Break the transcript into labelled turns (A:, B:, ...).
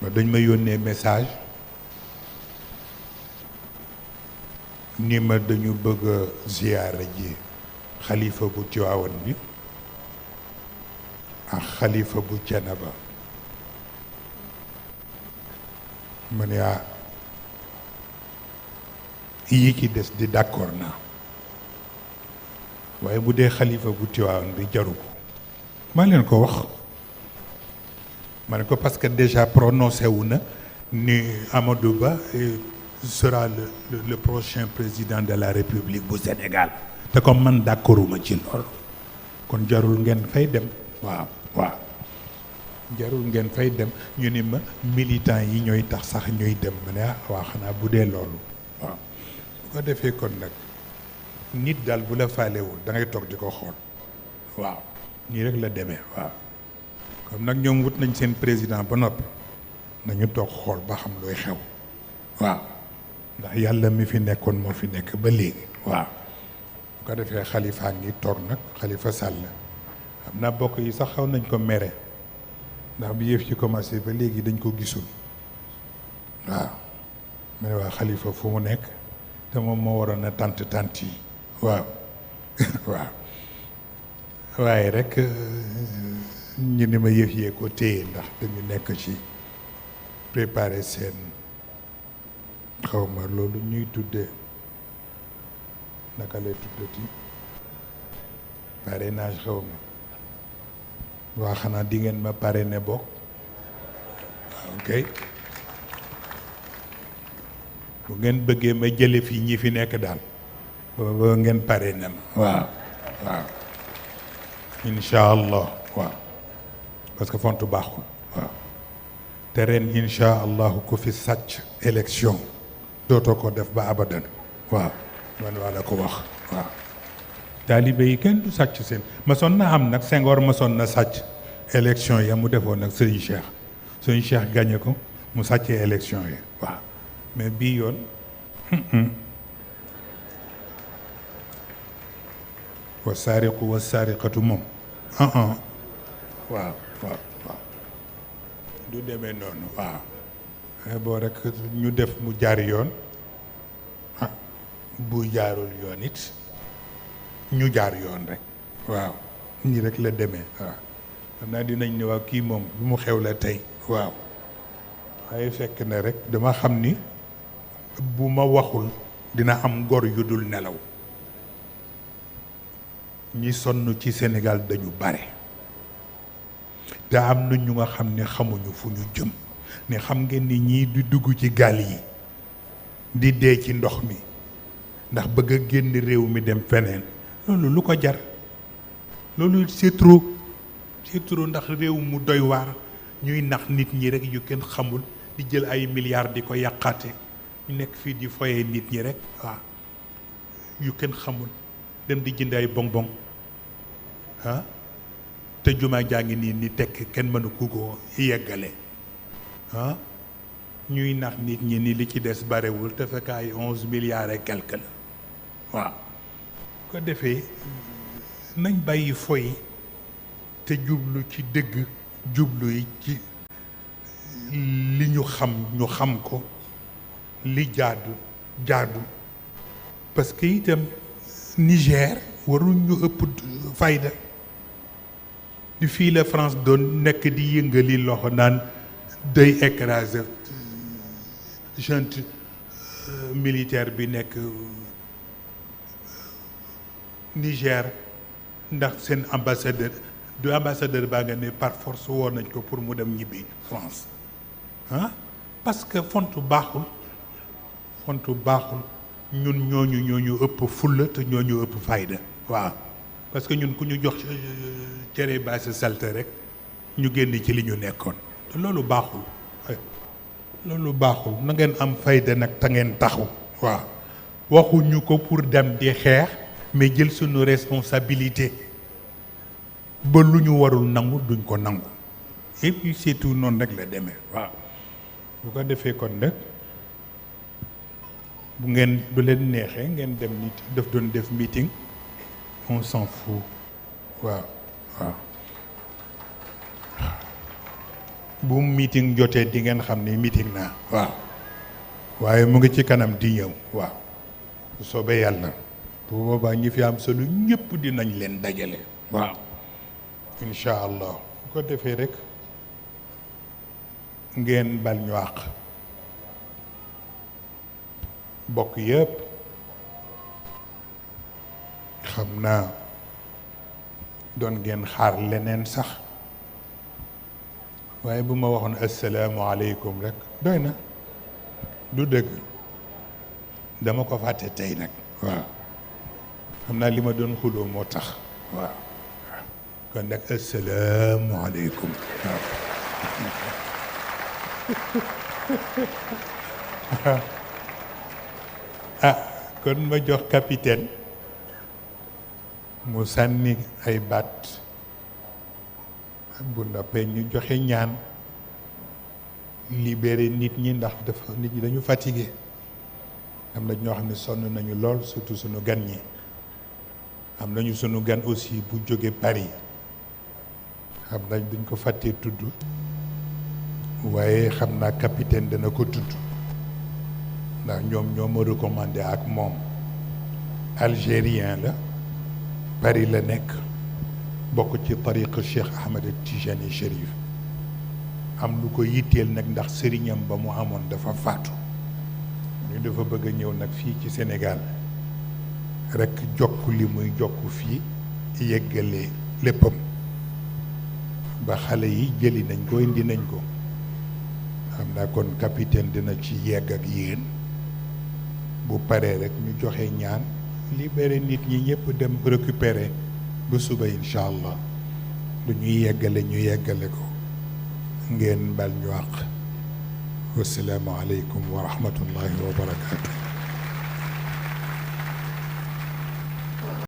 A: dañ ma yónnee message ni ma dañu bëgg a ziyaara ji xalifa bu Tiwaawan bi ak xalifa bu Cenaba ma ne yi ci des di d'accord naa waaye bu dee xalifa bu Tiwaawan bi jaru ko maa leen ko wax ma ne ko parce que déjà prononcé wu na ni Amadou Ba sera le prochain président de la République bu Sénégal te comme man d'accorduma ci loolu kon jarul ngeen fay dem waaw jarul ngeen fay dem ñu ni ma militants yi ñooy tax sax ñuy dem ma ne waa xanaa bu dee loolu waaw bu ko defee kon nag nit daal bu la faalewul da ngay toog di ko xool waaw nii rek la demee waaw comme nag ñoom wut nañ seen président ba noppi nañu toog xool ba xam looy xew waaw ndax yàlla mi fi nekkoon moo fi nekk ba léegi waaw bu ko defee xalifaa ngi toog nag Xalifa Sall xam naa bokk yi sax xaw nañ ko mere ndax bi yëf ci commencé ba léegi dañ ko gisul waaw ma ne waa xalifa fu mu nekk te moom moo waroon a tant yi waaw waaw waaye rek ñu ni ma yëf yee ko téye ndax dañu nekk ci préparer seen xawma loolu ñuy tuddee naka lay tuddati parrainage xawma waa xanaa di ngeen ma parrainé bokk ok bu ngeen bëggee ma jële fii ñi fi nekk daal ba ngeen parrainé ma waaw incha allah waaw parce que fontu baaxul waaw te ren incha allahu ku fi sàcc élection dootoo ko def ba abadan waaw man waa la ko wax waaw taalibe yi kenn du sàcc seen masoon na am nag Senghor masoon na sàcc élection ya mu defoon nag Serigne Cheikh gagné ko mu sàccee élection yi waaw mais bii yoon wa saariqu wa saariqatu moom waaw du demee noonu waaw boo rek ñu def mu jaar yoon bu jaarul yoon it ñu jaar yoon rek waaw ñi rek la demee waaw xam naa dinañ ne waaw kii moom lu mu xew la tey waaw waaye fekk na rek dama xam ni bu ma waxul dina am gor yu dul nelaw ñi sonn ci Sénégal dañu bare te am na ñu nga xam ne xamuñu fu ñu jëm ne xam ngeen ni ñii di dugg ci gaal yi di dee ci ndox mi ndax bëgg a génn réew mi dem feneen loolu lu ko jar loolu c'est trop ndax réew mu doy waar ñuy nax nit ñi rek yu kenn xamul di jël ay milliards di ko yàqaate ñu nekk fii di foyee nit ñi rek waaw yu kenn xamul dem di jënd ay bonbon te jumaa jaa ngi nii ni tekk kenn mënu ko yeggale ñuy nax nit ñi ni li ci des barewul te fekk ay 11 milliards et quelque la waaw ko defee nañ bàyyi foy te jublu ci dëgg jublu yi ci li ñu xam ko li jaadu parce que itam Niger warul ñu ëpp fayda di fii la France doon nekk di yëngali loxo naan day écraser junte militaire bi nekk Niger ndax seen ambassadeur baa nga ne par force woo nañ ko pour mu dem ñibbi France parce que fontu baaxul ñun ñooñu ëpp fulla te ñooñu ëpp fayda waaw parce que ñun ku ñu jox cere baase salte rek ñu génn ci li ñu nekkoon te loolu baaxul na ngeen am fayda nag te ngeen taxu waaw waxuñu ko pour dem di xeex mais jël suñu responsabilité ba lu ñu warul nangu duñ ko nangu et puis c'est tout noonu rek la demee waaw bu ko defee kon nag bu leen neexee ngeen dem nit daf doon def meeting on s'en fout waaw bu meeting jotee di ngeen xam ni meeting naa waaw waaye mu ngi ci kanam di ñëw waaw bu soobee yàlla bu boobaa ñi fi am solo ñëpp dinañ leen dajale waaw incha allah bu ko defee rek ngeen bal ñu àq bokk yëpp xam naa doon ngeen xaar leneen sax waaye bu ma waxoon asalaamualeykum rek doy na du dëgg dama ko fàtte tey nag waaw xam naa li ma doon xuloo moo tax waaw kon nag asalaamualeykum waaw ah kon ma jox capitaine mu sànni ay baat bu noppee ñu joxe ñaan libéré nit ñi ndax dafa nit ñi dañu fatigué am na ñoo xam ne sonn nañu lool surtout sunu gan ñi am nañu sunu gan aussi bu jóge Paris xam nañ duñ ko fàttee tudd waaye xam naa capitaine dana ko tudd ndax ñoom ñoo ma recommandé ak moom algérien la Paris la nekk bokk ci tariqa Cheikh Ahmed Tijani Chérif am lu ko yitteel nag ndax sëriñam ba mu amoon dafa faatu ñu dafa bëgg a ñëw nag fii ci Sénégal rekk jokk li muy jokk fii yeggalee léppam ba xale yi jëli nañ ko indi nañ ko xam naa kon capitaine dina ci yegg ak yéen bu paree rek ñu joxe ñaan libéré nit ñi ñëpp dem récupérer ba suba incha allah lu ñuy yeggale ñu yeggale ko ngeen bal ñu àq wasalaamu aleykum wa rahmatullahi wa barakaatu.